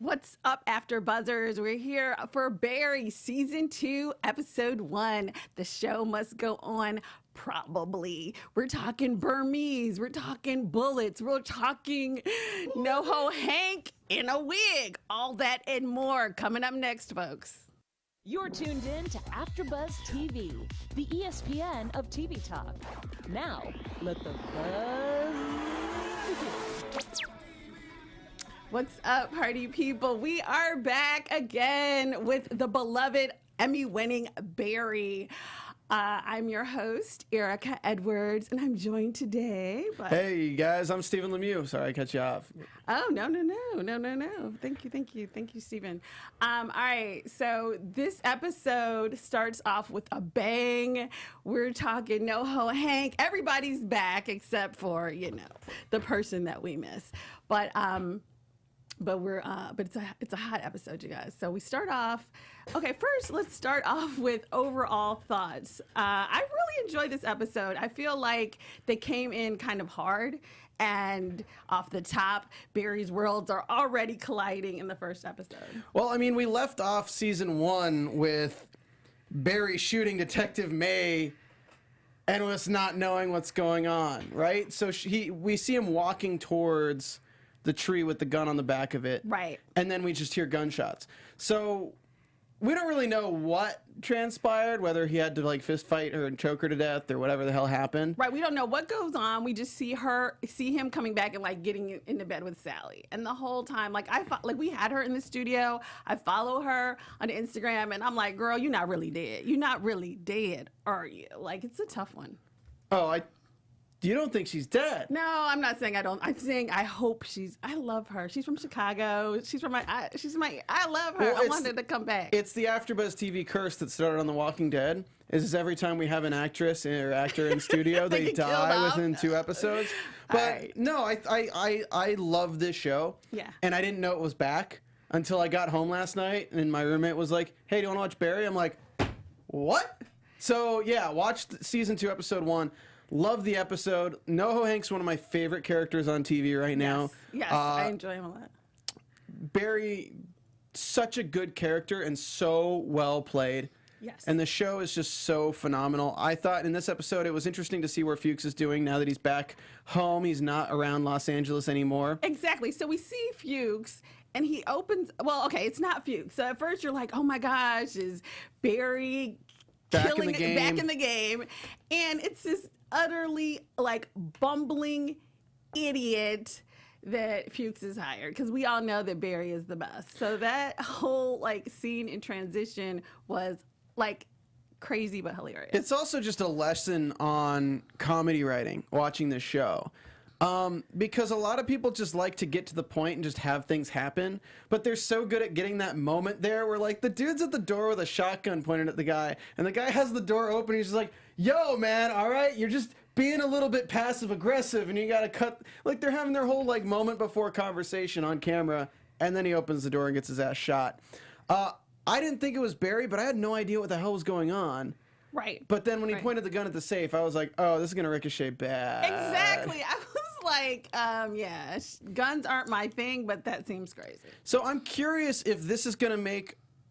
What's up, After Buzzers? We're here for Barry Season 2, Episode 1. The show must go on, probably. We're talking Burmese. We're talking bullets. We're talking Noho Hank in a wig. All that and more coming up next, folks. You're tuned in to AfterBuzz TV, the ESPN of TV talk. Now, let the buzz begin. What's up, party people? We are back again with the beloved Emmy-winning Barry. I'm your host, Erika Edwards, and I'm joined today by... Hey, guys, I'm Stephen Lemieux. Sorry, I cut you off. Oh, no. Thank you, Stephen. All right, so this episode starts off with a bang. We're talking Noho Hank. Everybody's back except for, the person that we miss. But it's a hot episode, you guys. So we start off. Okay, first let's start off with overall thoughts. I really enjoyed this episode. I feel like they came in kind of hard, and off the top, Barry's worlds are already colliding in the first episode. Well, I mean, we left off season 1 with Barry shooting Detective May and us not knowing what's going on, right? So we see him walking towards the tree with the gun on the back of it. Right. And then we just hear gunshots. So we don't really know what transpired, whether he had to fist fight her and choke her to death or whatever the hell happened. Right. We don't know what goes on. We just see him coming back and getting into bed with Sally. And the whole time, we had her in the studio. I follow her on Instagram and I'm like, girl, you're not really dead. You're not really dead, are you? It's a tough one. Oh, you don't think she's dead? No, I'm not saying I don't. I'm saying I hope I love her. She's from Chicago. I love her. Well, I want her to come back. It's the AfterBuzz TV curse that started on The Walking Dead. Is every time we have an actress or actor in studio, they die within 2 episodes. But right. No, I love this show. Yeah. And I didn't know it was back until I got home last night and my roommate was like, hey, do you want to watch Barry? I'm like, what? So yeah, watched season 2, episode 1. Love the episode. Noho Hank's one of my favorite characters on TV right now. Yes, I enjoy him a lot. Barry, such a good character and so well played. Yes. And the show is just so phenomenal. I thought in this episode it was interesting to see where Fuchs is doing now that he's back home. He's not around Los Angeles anymore. Exactly. So we see Fuchs and he opens, it's not Fuchs. So at first you're like, oh my gosh, is Barry back in the game? And it's this utterly bumbling idiot that Fuchs is hired, because we all know that Barry is the best. So that whole scene in transition was crazy but hilarious. It's also just a lesson on comedy writing, watching this show. Because a lot of people just like to get to the point and just have things happen, but they're so good at getting that moment there where the dude's at the door with a shotgun pointed at the guy and the guy has the door open. He's just like, yo, man, all right, you're just being a little bit passive aggressive and you got to cut. They're having their whole moment before conversation on camera, and then he opens the door and gets his ass shot. I didn't think it was Barry, but I had no idea what the hell was going on. Right. But then when he pointed the gun at the safe, I was like, oh, this is going to ricochet bad. Exactly. I was like, guns aren't my thing, but that seems crazy. So I'm curious if this is going to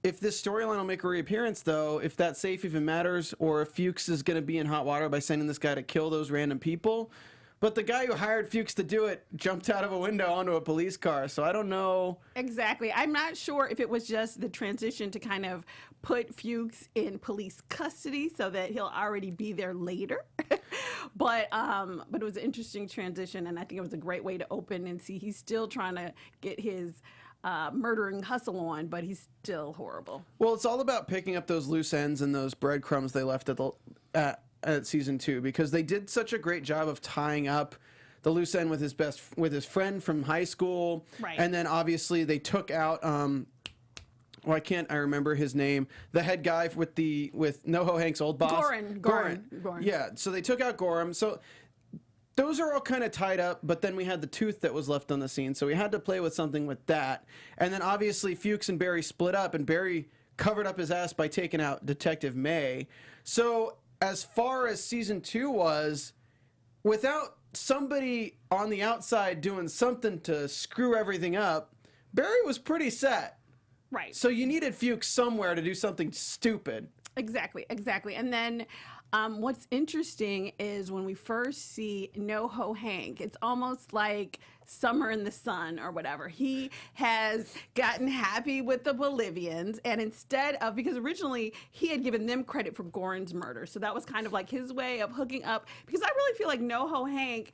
if this storyline will make a reappearance, though, if that safe even matters, or if Fuchs is going to be in hot water by sending this guy to kill those random people. But the guy who hired Fuchs to do it jumped out of a window onto a police car, so I don't know. Exactly. I'm not sure if it was just the transition to kind of put Fuchs in police custody so that he'll already be there later. But it was an interesting transition, and I think it was a great way to open and see he's still trying to get his murdering hustle on, but he's still horrible. Well, it's all about picking up those loose ends and those breadcrumbs they left at season 2, because they did such a great job of tying up the loose end with his friend from high school. Right. And then obviously they took out why can't I remember his name? The head guy with Noho Hank's old boss. Goran. Yeah, so they took out Gorham. So those are all kind of tied up, but then we had the tooth that was left on the scene, so we had to play with something with that. And then obviously Fuchs and Barry split up, and Barry covered up his ass by taking out Detective May. So as far as season 2 was, without somebody on the outside doing something to screw everything up, Barry was pretty set. Right. So you needed Fuchs somewhere to do something stupid. Exactly. And then what's interesting is when we first see Noho Hank, it's almost like Summer in the Sun or whatever. He has gotten happy with the Bolivians, and instead of, because originally he had given them credit for Goran's murder, so that was kind of like his way of hooking up, because I really feel like Noho Hank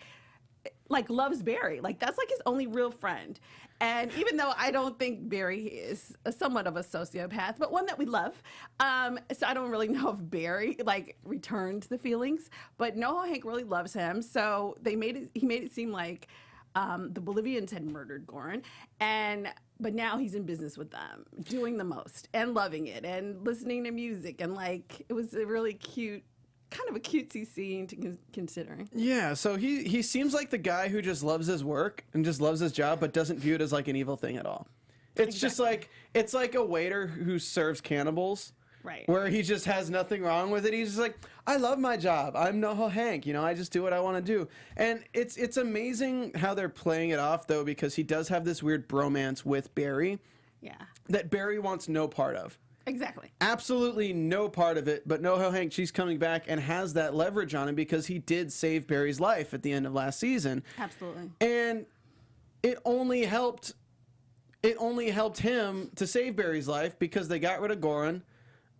like loves Barry. Like that's like his only real friend. And even though I don't think Barry is somewhat of a sociopath, but one that we love, so I don't really know if Barry like returned the feelings, but Noho Hank really loves him. So he made it seem like the Bolivians had murdered Goran, but now he's in business with them, doing the most and loving it and listening to music, and like it was a really cute, kind of a cutesy scene to consider. Yeah, so he seems like the guy who just loves his work and just loves his job, but doesn't view it as like an evil thing at all. It's just like, it's like a waiter who serves cannibals. Right. Where he just has nothing wrong with it. He's just like, I love my job. I'm Noho Hank. You know, I just do what I want to do. And it's amazing how they're playing it off, though, because he does have this weird bromance with Barry. Yeah. That Barry wants no part of. Exactly. Absolutely no part of it, but Noho Hank, she's coming back and has that leverage on him because he did save Barry's life at the end of last season. Absolutely. And it only helped him to save Barry's life because they got rid of Goran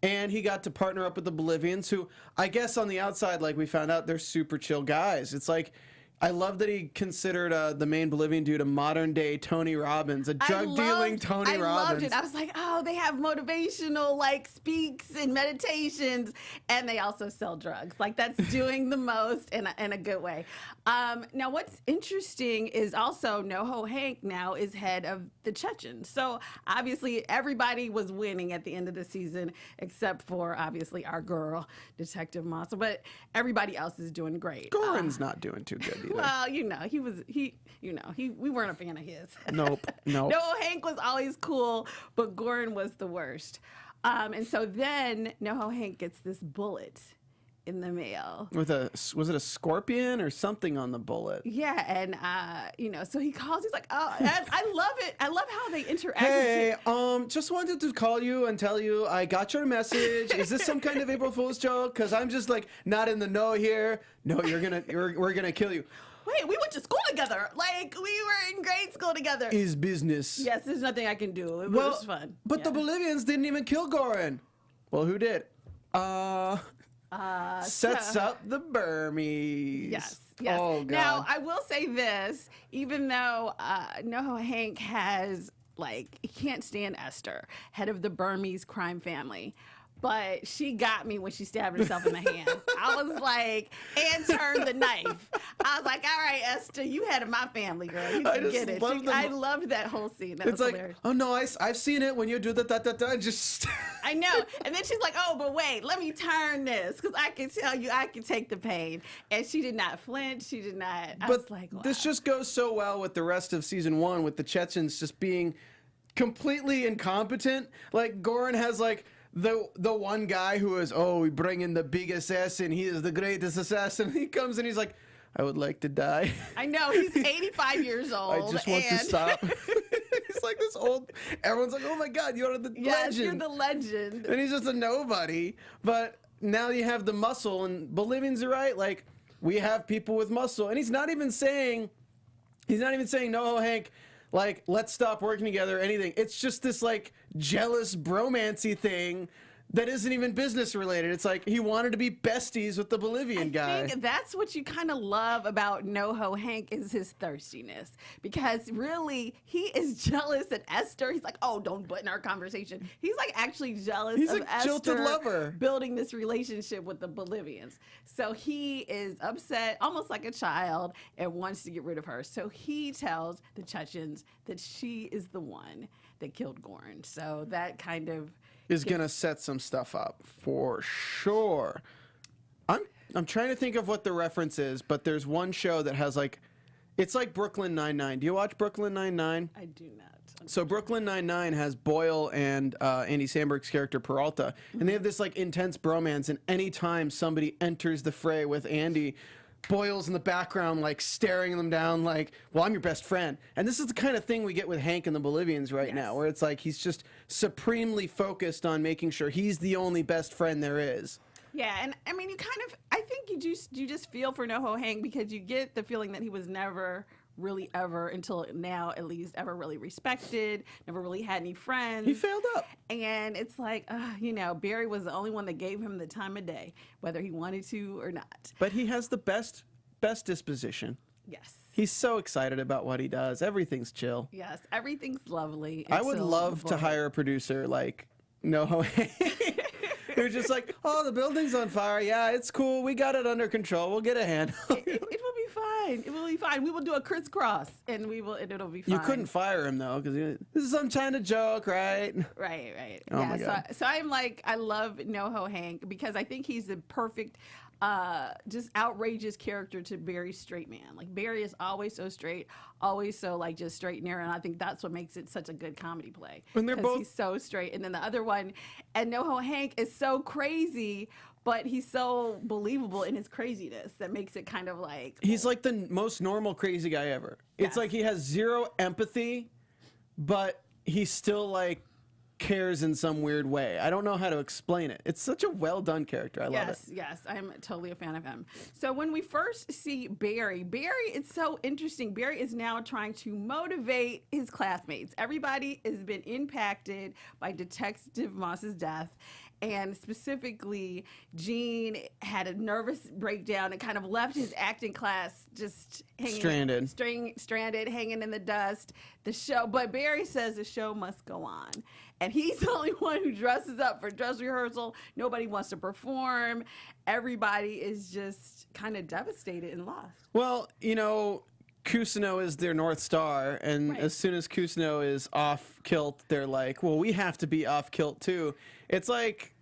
and he got to partner up with the Bolivians, who I guess on the outside, like we found out, they're super chill guys. It's like, I love that he considered the main Bolivian dude a modern-day Tony Robbins, a drug-dealing Tony Robbins. I loved it. I was like, oh, they have motivational, like, speaks and meditations, and they also sell drugs. Like, that's doing the most in a good way. Now, what's interesting is also Noho Hank now is head of the Chechens. So, obviously, everybody was winning at the end of the season, except for, obviously, our girl, Detective Moss. But everybody else is doing great. Goran's not doing too good either. Well, we weren't a fan of his. Nope. Noho Hank was always cool, but Goran was the worst. And so then Noho Hank gets this bullet in the mail. Was it a scorpion or something on the bullet? Yeah, and so he calls. He's like, "Oh, I love it. I love how they interact." Hey, just wanted to call you and tell you I got your message. Is this some kind of April Fool's joke? Because I'm just like not in the know here. No, we're gonna kill you. Wait, we went to school together. Like we were in grade school together. Is business. Yes, there's nothing I can do. It was fun. But the Bolivians didn't even kill Goran. Well, who did? Sets up the Burmese. Yes. Oh, God. Now, I will say this, even though Noho Hank he can't stand Esther, head of the Burmese crime family, but she got me when she stabbed herself in the hand. I was like, and turned the knife. I was like, all right, Esther, you head of my family, girl. You can get it. I loved that whole scene. That was hilarious. Oh, no, I've seen it when you do the just... I know. And then she's like, oh, but wait, let me turn this because I can tell you I can take the pain. And she did not flinch. She did not. I was like, wow. This just goes so well with the rest of season 1 with the Chechens just being completely incompetent. Like, Goran has, like, the one guy who is, we bring in the big assassin. He is the greatest assassin. He comes and he's like, I would like to die. I know. He's 85 years old. I just want to stop. He's like this old. Everyone's like, oh my God, you're the legend. You're the legend. And he's just a nobody. But now you have the muscle, and Bolivians are right. Like, we have people with muscle. And he's not even saying Noho Hank, like, let's stop working together or anything. It's just this, like, jealous bromancy thing that isn't even business related. It's like he wanted to be besties with the Bolivian guy. I think that's what you kind of love about Noho Hank is his thirstiness. Because really, he is jealous that Esther, he's like, oh, don't button our conversation. He's like actually jealous of a jilted lover building this relationship with the Bolivians. So he is upset, almost like a child, and wants to get rid of her. So he tells the Chechens that she is the one that killed Goran. So that kind of is going to set some stuff up for sure. I'm trying to think of what the reference is, but there's one show that has like, it's like Brooklyn Nine-Nine. Do you watch Brooklyn Nine-Nine? I do not. So Brooklyn Nine-Nine has Boyle and Andy Samberg's character Peralta, and they have this like intense bromance, and anytime somebody enters the fray with Andy, Boyle's in the background, like staring them down, like, well, I'm your best friend. And this is the kind of thing we get with Hank and the Bolivians right now, where it's like he's just supremely focused on making sure he's the only best friend there is. Yeah, and I mean, I think you just feel for Noho Hank because you get the feeling that he was never really ever, until now at least, ever really respected, never really had any friends. He failed up. And it's like, Barry was the only one that gave him the time of day, whether he wanted to or not. But he has the best disposition. Yes. He's so excited about what he does. Everything's chill. Yes, everything's lovely. I would love to hire a producer like Noho Hank. They're just like, oh, the building's on fire. Yeah, it's cool. We got it under control. We'll get a handle. It will be fine. It will be fine. We will do a crisscross, and it'll be fine. You couldn't fire him though, because this is some kind of joke, right? Right. Oh my God. So I'm like, I love Noho Hank because I think he's the perfect, just outrageous character to Barry's straight man. Like Barry is always so straight, always so like just straight and narrow, and I think that's what makes it such a good comedy play. And they're both he's so straight, and then the other one, and Noho Hank is so crazy, but he's so believable in his craziness that makes it kind of like he's like the most normal crazy guy ever. It's like he has zero empathy, but he still like cares in some weird way. I don't know how to explain it. It's such a well done character. I love it. Yes, I'm totally a fan of him. So when we first see Barry, it's so interesting. Barry is now trying to motivate his classmates. Everybody has been impacted by Detective Moss's death. And specifically, Gene had a nervous breakdown and kind of left his acting class just hanging, stranded, hanging in the dust. But Barry says the show must go on. And he's the only one who dresses up for dress rehearsal. Nobody wants to perform. Everybody is just kind of devastated and lost. Well, Cousineau is their North Star, and as soon as Cousineau is off kilt, they're like, well, we have to be off kilt too. It's like,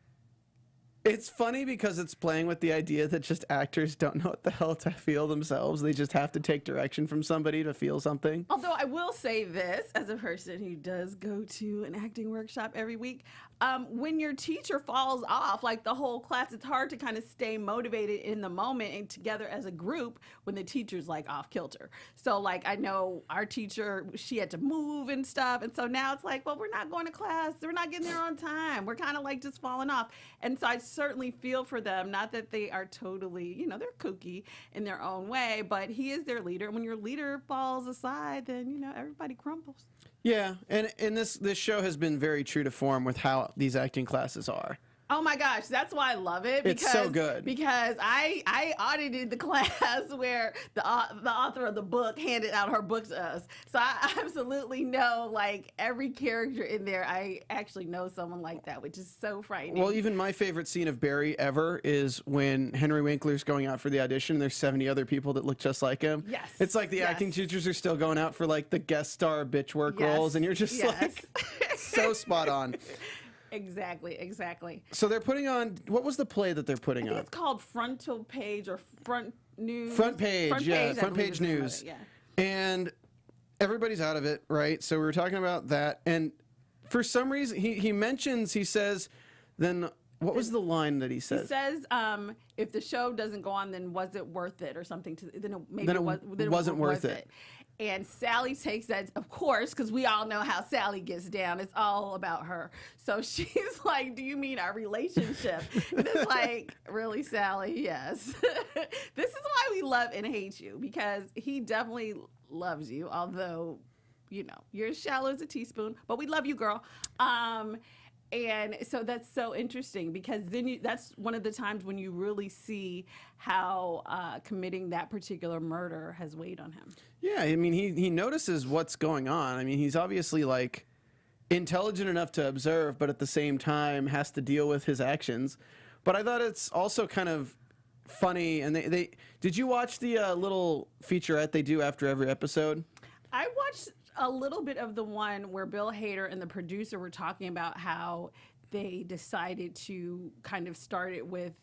it's funny because it's playing with the idea that just actors don't know what the hell to feel themselves. They just have to take direction from somebody to feel something. Although I will say this, as a person who does go to an acting workshop every week, when your teacher falls off, like the whole class, it's hard to kind of stay motivated in the moment and together as a group when the teacher's like off kilter. So like, I know our teacher, she had to move and stuff. And so now it's like, well, we're not going to class. We're not getting there on time. We're kind of like just falling off. And so I certainly feel for them. Not that they are totally, they're kooky in their own way, but he is their leader. And when your leader falls aside, then, everybody crumbles. Yeah, and this show has been very true to form with how these acting classes are. Oh my gosh, that's why I love it. Because, it's so good. Because I audited the class where the author of the book handed out her books to us. So I absolutely know like every character in there. I actually know someone like that, which is so frightening. Well, even my favorite scene of Barry ever is when Henry Winkler's going out for the audition. There's 70 other people that look just like him. Yes. It's like the acting teachers are still going out for like the guest star bitch work roles, and you're just like so spot on. Exactly. So they're putting on, what was the play that they're putting on? It's called Frontal Page or Front News. Front Page News. Yeah. And everybody's out of it, right? So we were talking about that. And for some reason, he says, then what was the line that he says? He says, if the show doesn't go on, then was it worth it or something? Then it wasn't worth it. And Sally takes that, of course, because we all know how Sally gets down. It's all about her. So she's like, do you mean our relationship? And it's like, really, Sally? Yes. This is why we love and hate you, because he definitely loves you, although, you're as shallow as a teaspoon. But we love you, girl. And so that's so interesting because then that's one of the times when you really see how committing that particular murder has weighed on him. Yeah, I mean, he notices what's going on. I mean, he's obviously like intelligent enough to observe, but at the same time has to deal with his actions. But I thought it's also kind of funny. And they did you watch the little featurette they do after every episode? I watched a little bit of the one where Bill Hader and the producer were talking about how they decided to kind of start it with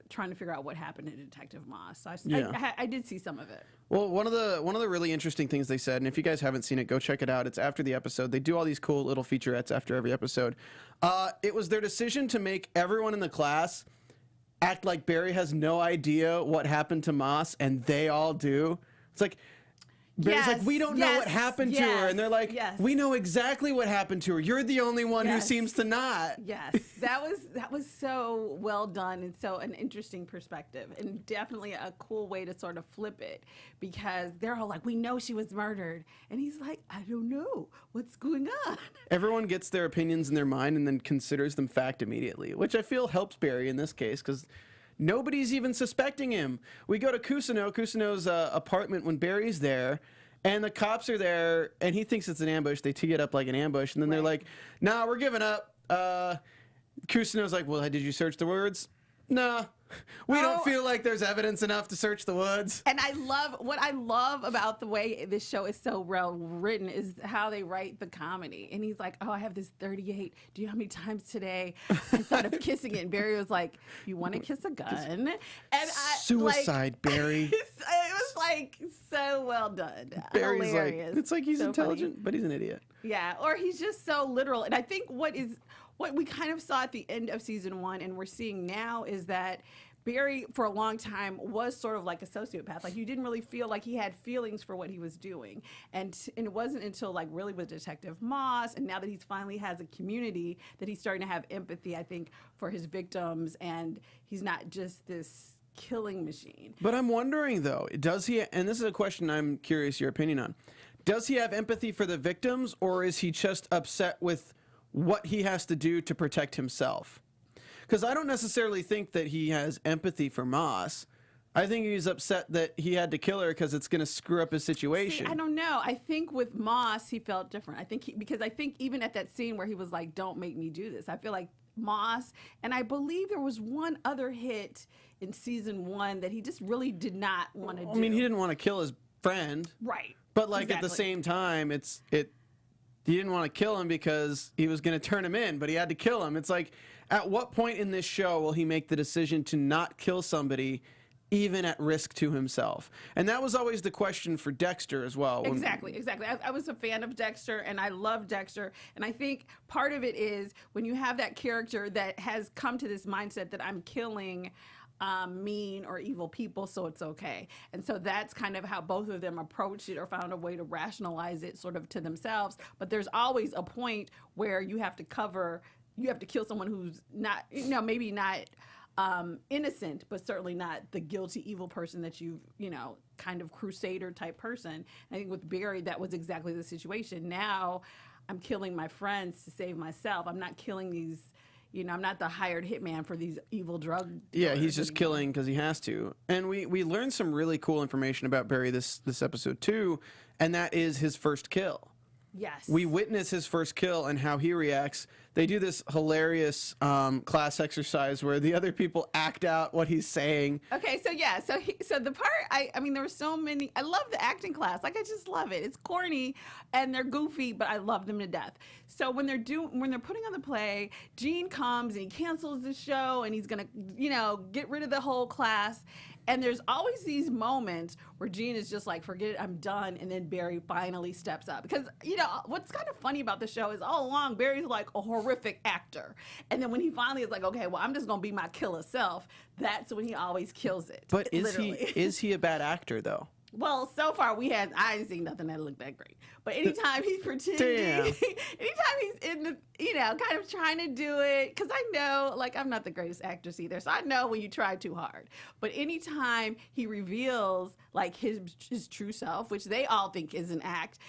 trying to figure out what happened to Detective Moss. So I did see some of it. Well, one of the really interesting things they said, and if you guys haven't seen it, go check it out. It's after the episode. They do all these cool little featurettes after every episode. It was their decision to make everyone in the class act like Barry has no idea what happened to Moss, and they all do. It's like, Barry's like, we don't know what happened to her. And they're like, we know exactly what happened to her. You're the only one who seems to not. Yes, that was so well done, and so an interesting perspective, and definitely a cool way to sort of flip it, because they're all like, we know she was murdered. And he's like, I don't know. What's going on? Everyone gets their opinions in their mind and then considers them fact immediately, which I feel helps Barry in this case, because nobody's even suspecting him. We go to Kusano's apartment when Barry's there, and the cops are there, and he thinks it's an ambush. They tee it up like an ambush, and then they're like, nah, we're giving up. Kusano's like, well, did you search the woods? Nah. We don't feel like there's evidence enough to search the woods. And what I love about the way this show is so well written is how they write the comedy. And he's like, oh, I have this 38. Do you know how many times today I thought of kissing it? And Barry was like, you want to kiss a gun? And Suicide, Barry. It was like so well done. Barry's hilarious. like, it's like he's so intelligent, funny. but he's an idiot. Yeah, or he's just so literal. And I think what we kind of saw at the end of season 1 and we're seeing now is that Barry, for a long time, was sort of like a sociopath. Like, you didn't really feel like he had feelings for what he was doing. And it wasn't until, like, really with Detective Moss, and now that he's finally has a community, that he's starting to have empathy, I think, for his victims, and he's not just this killing machine. But I'm wondering, though, does he, and this is a question I'm curious your opinion on, does he have empathy for the victims, or is he just upset with what he has to do to protect himself? Because I don't necessarily think that he has empathy for Moss. I think he's upset that he had to kill her because it's going to screw up his situation. See, I don't know. I think with Moss, he felt different. I think because I think even at that scene where he was like, don't make me do this, I feel like Moss, and I believe there was one other hit in season 1 that he just really did not want to do. I mean, he didn't want to kill his friend. Right. But like at the same time, he didn't want to kill him because he was going to turn him in, but he had to kill him. It's like, at what point in this show will he make the decision to not kill somebody, even at risk to himself? And that was always the question for Dexter as well. Exactly. I was a fan of Dexter, and I love Dexter. And I think part of it is when you have that character that has come to this mindset that I'm killing mean or evil people, so it's okay. And so that's kind of how both of them approached it, or found a way to rationalize it sort of to themselves. But there's always a point where you have to kill someone who's not, maybe not innocent, but certainly not the guilty evil person that you've, kind of crusader type person. And I think with Barry, that was exactly the situation. Now I'm killing my friends to save myself. I'm not killing these, I'm not the hired hitman for these evil drug dealers. Yeah, he's just killing because he has to. And we learned some really cool information about Barry this episode too, and that is his first kill. Yes. We witness his first kill and how he reacts. They do this hilarious class exercise where the other people act out what he's saying. Okay, so the part, I mean, there were so many. I love the acting class. Like, I just love it. It's corny and they're goofy, but I love them to death. So when they're putting on the play, Gene comes and he cancels the show and he's gonna, get rid of the whole class. And there's always these moments where Gene is just like, forget it, I'm done. And then Barry finally steps up. Because, what's kind of funny about the show is all along, Barry's like a horrific actor. And then when he finally is like, okay, well, I'm just going to be my killer self, that's when he always kills it. But is he a bad actor, though? Well, so far I ain't seen nothing that looked that great. But anytime he's pretending, Damn. anytime he's in the, kind of trying to do it, because I know, like, I'm not the greatest actress either, so I know when you try too hard. But anytime he reveals, like, his true self, which they all think is an act,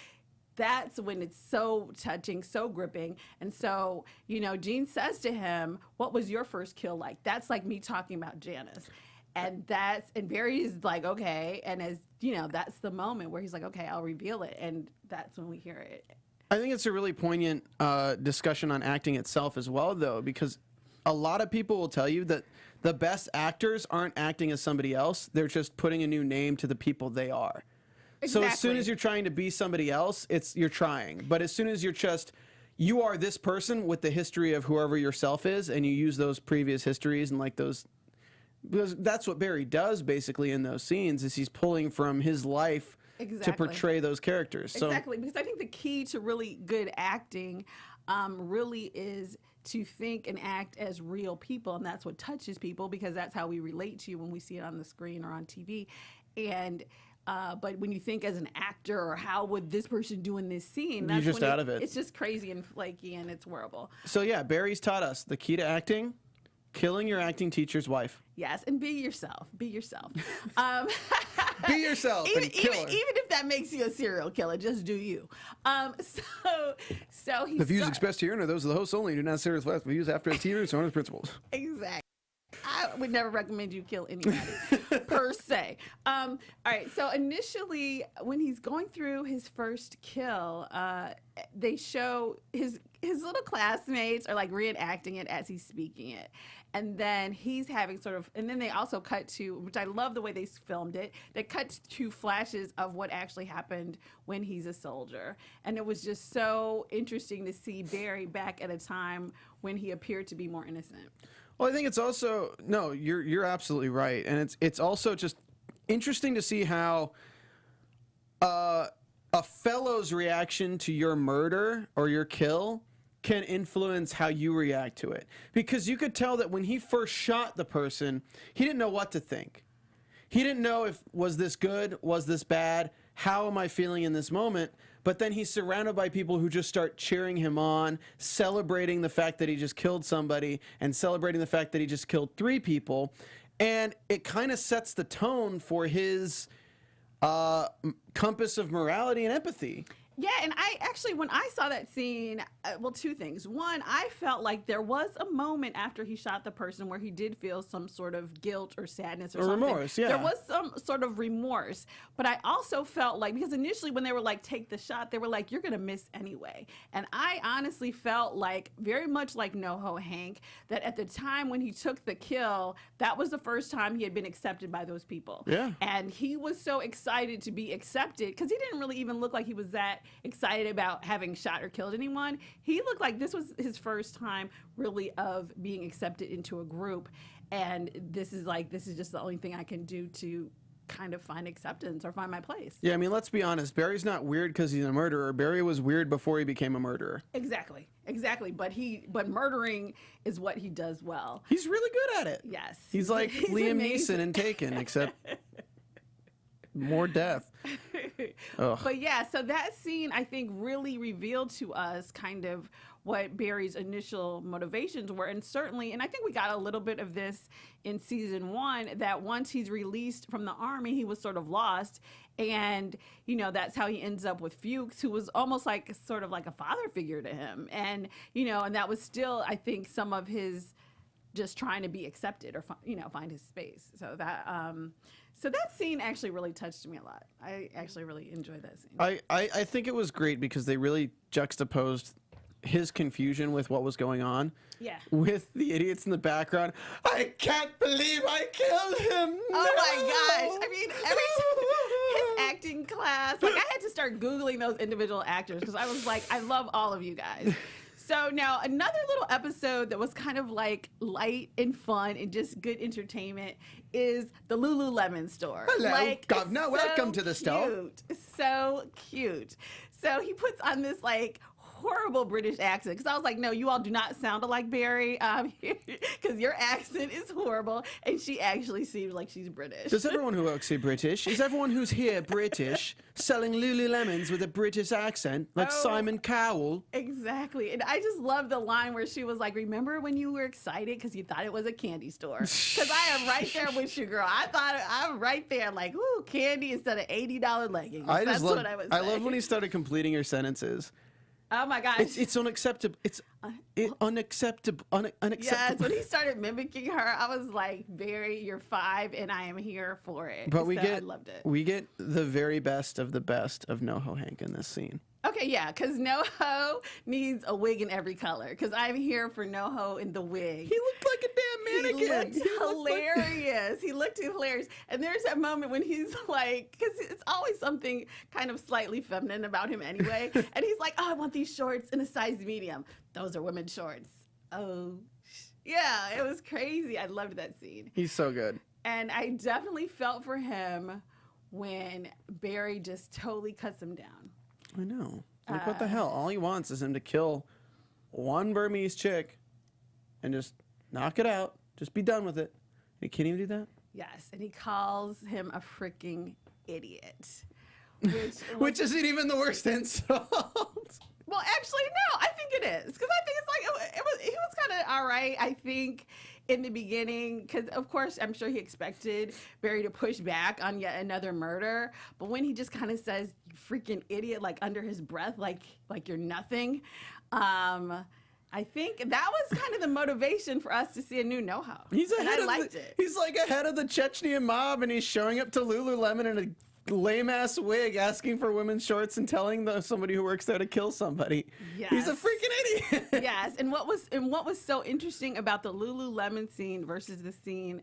that's when it's so touching, so gripping. And so, Gene says to him, what was your first kill like? That's like me talking about Janice. And Barry is like, okay. And as that's the moment where he's like, okay, I'll reveal it. And that's when we hear it. I think it's a really poignant discussion on acting itself as well, though, because a lot of people will tell you that the best actors aren't acting as somebody else. They're just putting a new name to the people they are. Exactly. So as soon as you're trying to be somebody else, you're trying. But as soon as you are this person with the history of whoever yourself is, and you use those previous histories and like those, because that's what Barry does basically in those scenes, is he's pulling from his life to portray those characters. So, exactly, because I think the key to really good acting really is to think and act as real people, and that's what touches people because that's how we relate to you when we see it on the screen or on TV. And but when you think as an actor or how would this person do in this scene, that's You're just when out of it. It's just crazy and flaky and it's horrible. So yeah, Barry's taught us the key to acting: killing your acting teacher's wife. Yes, and be yourself. Be yourself. Be yourself even, and kill even, her. even if that makes you a serial killer, just do you. So he The views expressed here are those of the hosts only. Do not serious last views after a TV or its principles. Exactly. I would never recommend you kill anybody per se. All right. So initially, when he's going through his first kill, they show his little classmates are like reenacting it as he's speaking it. And then he's having sort of, and then they also cut to, which I love the way they filmed it, they cut to flashes of what actually happened when he's a soldier. And it was just so interesting to see Barry back at a time when he appeared to be more innocent. Well, I think it's also no. You're absolutely right, and it's also just interesting to see how a fellow's reaction to your murder or your kill can influence how you react to it. Because you could tell that when he first shot the person, he didn't know what to think. He didn't know if was this good, was this bad, how am I feeling in this moment? But then he's surrounded by people who just start cheering him on, celebrating the fact that he just killed somebody and celebrating the fact that he just killed 3 people. And it kind of sets the tone for his compass of morality and empathy. Yeah, and I actually, when I saw that scene, well, 2 things. One, I felt like there was a moment after he shot the person where he did feel some sort of guilt or sadness or something. Remorse, yeah. There was some sort of remorse. But I also felt like, because initially when they were like, take the shot, they were like, you're going to miss anyway. And I honestly felt like, very much like Noho Hank, that at the time when he took the kill, that was the first time he had been accepted by those people. Yeah. And he was so excited to be accepted, because he didn't really even look like he was that excited about having shot or killed anyone. He looked like this was his first time really of being accepted into a group. And this is just the only thing I can do to kind of find acceptance or find my place. Yeah, I mean, let's be honest. Barry's not weird because he's a murderer. Barry was weird before he became a murderer. Exactly. But murdering is what he does well. He's really good at it. Yes. He's like Liam amazing. Neeson in Taken, except more death. Ugh. But yeah, so that scene I think really revealed to us kind of what Barry's initial motivations were. And certainly, and I think we got a little bit of this in season 1, that once he's released from the army, he was sort of lost. And, you know, that's how he ends up with Fuchs, who was almost like sort of like a father figure to him. And, you know, and that was still, I think, some of his just trying to be accepted or, you know, find his space. So that scene actually really touched me a lot. I actually really enjoyed that scene. I think it was great because they really juxtaposed his confusion with what was going on. Yeah. With the idiots in the background. I can't believe I killed him. Oh my gosh. I mean, his acting class, like I had to start Googling those individual actors because I was like, I love all of you guys. So now another little episode that was kind of like light and fun and just good entertainment is the Lululemon store. Hello, like, Governor. Welcome to the store. So cute. So he puts on this like horrible British accent because I was like, no, you all do not sound like Barry because your accent is horrible, and she actually seems like she's British. Does everyone who works here British? Is everyone who's here British, selling Lululemons with a British accent, like Simon Cowell? Exactly. And I just love the line where she was like, remember when you were excited because you thought it was a candy store? Because I am right there with you, girl. I'm right there like, ooh, candy instead of $80 leggings. That's what I was saying. I love when he started completing her sentences. Oh my gosh. It's unacceptable. It's unacceptable. Unacceptable. Yes, when he started mimicking her, I was like, Barry, you're 5 and I am here for it. But I loved it. We get the very best of the best of Noho Hank in this scene. Okay, yeah, because Noho needs a wig in every color. Because I'm here for Noho in the wig. He looked like a damn mannequin. He looked hilarious. He looked hilarious. And there's that moment when he's like, because it's always something kind of slightly feminine about him anyway. And he's like, oh, I want these shorts in a size medium. Those are women's shorts. Oh, yeah, it was crazy. I loved that scene. He's so good. And I definitely felt for him when Barry just totally cuts him down. I know. Like, what the hell? All he wants is him to kill one Burmese chick and just knock it out. Just be done with it. He can't even do that. Yes, and he calls him a freaking idiot. Which isn't even the worst insult. Well, actually, no, I think it is. Because I think it's like, he was kind of all right, I think, in the beginning. Because, of course, I'm sure he expected Barry to push back on yet another murder. But when he just kind of says, you freaking idiot, like under his breath, like you're nothing, I think that was kind of the motivation for us to see a new Noho. I liked it. He's like ahead of the Chechnyan mob, and he's showing up to Lululemon in a lame-ass wig, asking for women's shorts and telling somebody who works there to kill somebody. Yes. He's a freaking idiot. Yes, and what was so interesting about the Lululemon scene versus the scene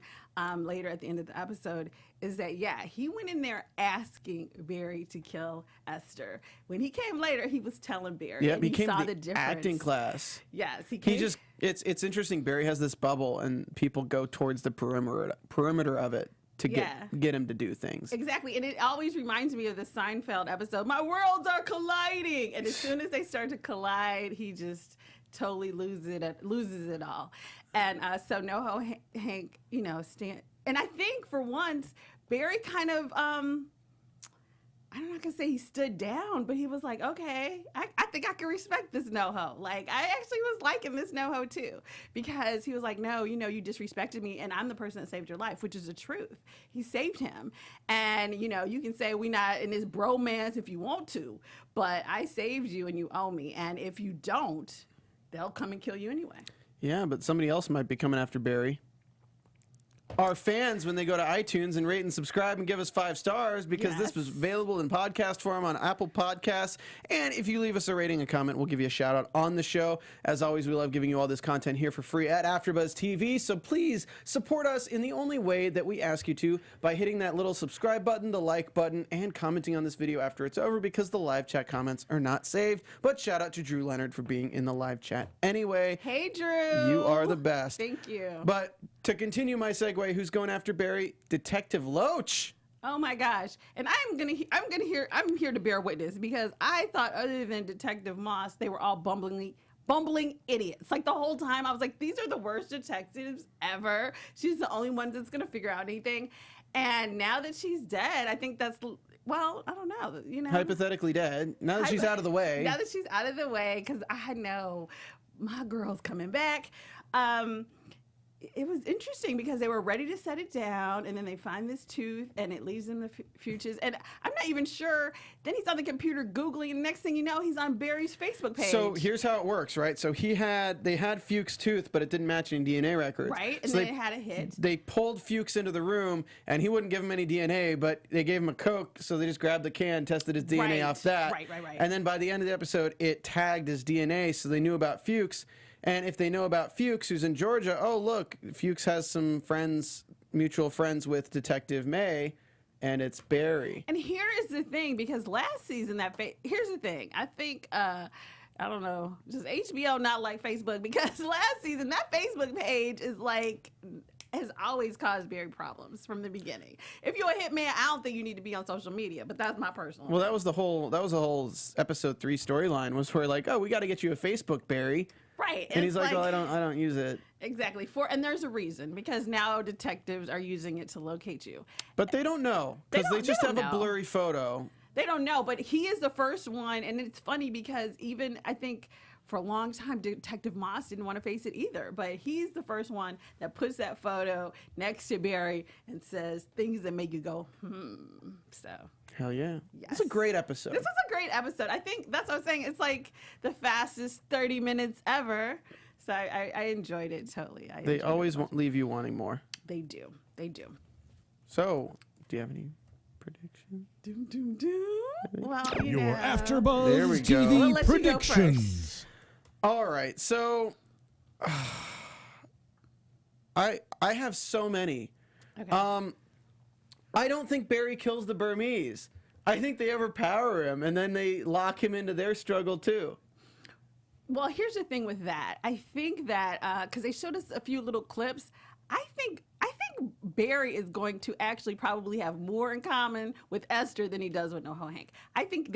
later at the end of the episode is that, he went in there asking Barry to kill Esther. When he came later, he was telling Barry. Yeah, and he he came saw to the the difference. acting class. Yes, he came. It's interesting. Barry has this bubble, and people go towards the perimeter of it to get him to do things. Exactly, and it always reminds me of the Seinfeld episode, My Worlds Are Colliding, and as soon as they start to collide, he just totally loses it all. And so Noho Hank, and I think for once, Barry kind of, I'm not gonna say he stood down, but he was like, okay, I think I can respect this Noho. Like, I actually was liking this Noho too, because he was like, no, you disrespected me, and I'm the person that saved your life, which is the truth. He saved him. And, you can say we not in this bromance if you want to, but I saved you and you owe me. And if you don't, they'll come and kill you anyway. Yeah, but somebody else might be coming after Barry. Our fans, when they go to iTunes and rate and subscribe and give us 5 stars, because this was available in podcast form on Apple Podcasts. And if you leave us a rating and comment, we'll give you a shout out on the show. As always, we love giving you all this content here for free at AfterBuzz TV. So please support us in the only way that we ask you to, by hitting that little subscribe button, the like button, and commenting on this video after it's over, because the live chat comments are not saved. But shout out to Drew Leonard for being in the live chat anyway. Hey, Drew. You are the best. Thank you. But to continue my segue, who's going after Barry? Detective Loach. Oh my gosh! And I'm here to bear witness, because I thought, other than Detective Moss, they were all bumbling idiots. Like, the whole time I was like, these are the worst detectives ever. She's the only one that's gonna figure out anything. And now that she's dead, I think that's, well, I don't know. Hypothetically dead. Now that she's out of the way. Now that she's out of the way, because I know my girl's coming back. It was interesting because they were ready to set it down, and then they find this tooth, and it leaves them the Fuchs. And I'm not even sure. Then he's on the computer Googling, and next thing you know, he's on Barry's Facebook page. So here's how it works, right? So they had Fuchs' tooth, but it didn't match any DNA records. Right, and so then it had a hit. They pulled Fuchs into the room, and he wouldn't give him any DNA, but they gave him a Coke, so they just grabbed the can, tested his DNA off that. Right. And then by the end of the episode, it tagged his DNA, so they knew about Fuchs. And if they know about Fuchs, who's in Georgia, oh, look, Fuchs has some mutual friends with Detective May, and it's Barry. And here is the thing, because last season, here's the thing. I think, I don't know, just HBO not like Facebook, because last season, that Facebook page has always caused Barry problems from the beginning. If you're a hitman, I don't think you need to be on social media, but that's my personal Well, that was the whole episode 3 storyline, was where, like, oh, we got to get you a Facebook, Barry. Right. And he's like, well, I don't use it. Exactly. And there's a reason, because now detectives are using it to locate you. But they don't know, because they just have a blurry photo. They don't know, but he is the first one. And it's funny because even, I think, for a long time, Detective Moss didn't want to face it either. But he's the first one that puts that photo next to Barry and says things that make you go, So. Hell yeah. Yes. It's a great episode. This was a great episode. I think that's what I was saying. It's like the fastest 30 minutes ever. So I enjoyed it totally. They always leave you wanting more. They do. So, do you have any predictions? Well, Your There AfterBuzz we go. TV We'll let you go predictions. All right. So, I have so many. Okay. I don't think Barry kills the Burmese. I think they overpower him, and then they lock him into their struggle too. Well, here's the thing with that. I think that because they showed us a few little clips, I think Barry is going to actually probably have more in common with Esther than he does with Noho Hank. I think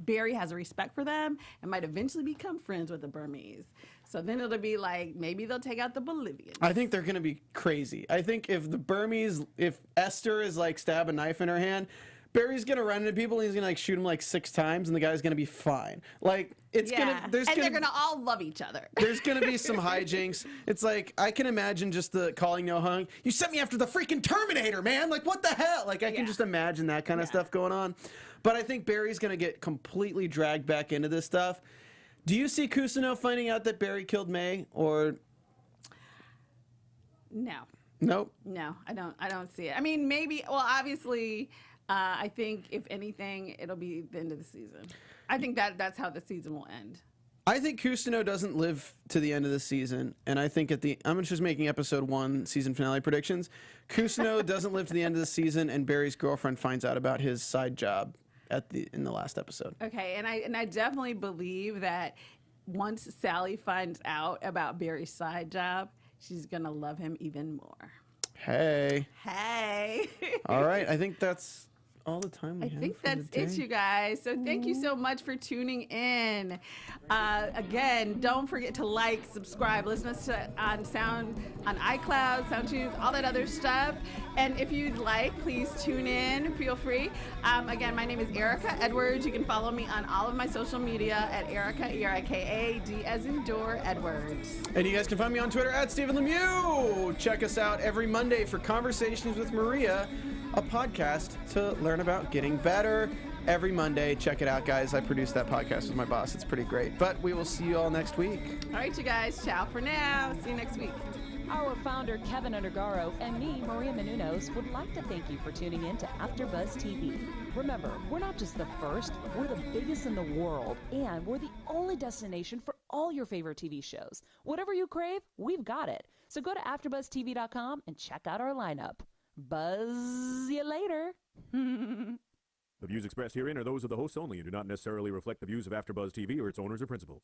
Barry has a respect for them and might eventually become friends with the Burmese. So then it'll be like, maybe they'll take out the Bolivians. I think they're going to be crazy. I think if the Burmese, if Esther is like stab a knife in her hand, Barry's going to run into people and he's going to like shoot him like 6 times and the guy's going to be fine. Like, it's going to, they're going to all love each other. There's going to be some hijinks. It's like, I can imagine just the calling Noho Hank, you sent me after the freaking Terminator, man. Like, what the hell? Like, I can just imagine that kind of stuff going on. But I think Barry's going to get completely dragged back into this stuff. Do you see Kusino finding out that Barry killed May, or? No. Nope. No, I don't see it. I mean, maybe, well, obviously, I think if anything, it'll be the end of the season. I think that's how the season will end. I think Kusino doesn't live to the end of the season, and I think I'm just making episode 1 season finale predictions. Kusino doesn't live to the end of the season, and Barry's girlfriend finds out about his side job in the last episode. Okay, and I definitely believe that once Sally finds out about Barry's side job, she's gonna love him even more. Hey. All right, I think that's all the time we have. I think for that's the it, day. you guys. So thank you so much for tuning in. Again, don't forget to like, subscribe, listen to us on iCloud, SoundTunes, all that other stuff. And if you'd like, please tune in. Feel free. Again, my name is Erika Edwards. You can follow me on all of my social media at Erika, E-R-I-K-A-D as in door, Edwards. And you guys can find me on Twitter at Stephen Lemieux. Check us out every Monday for Conversations with Maria, a podcast to learn about getting better. Every Monday, check it out, guys. I produce that podcast with my boss. It's pretty great. But we will see you all next week. All right, you guys. Ciao for now. See you next week. Our founder, Keven Undergaro, and me, Maria Menounos, would like to thank you for tuning in to AfterBuzz TV. Remember, we're not just the first, we're the biggest in the world, and we're the only destination for all your favorite TV shows. Whatever you crave, we've got it. So go to AfterBuzzTV.com and check out our lineup. Buzz you later. The views expressed herein are those of the hosts only and do not necessarily reflect the views of AfterBuzz TV or its owners or principals.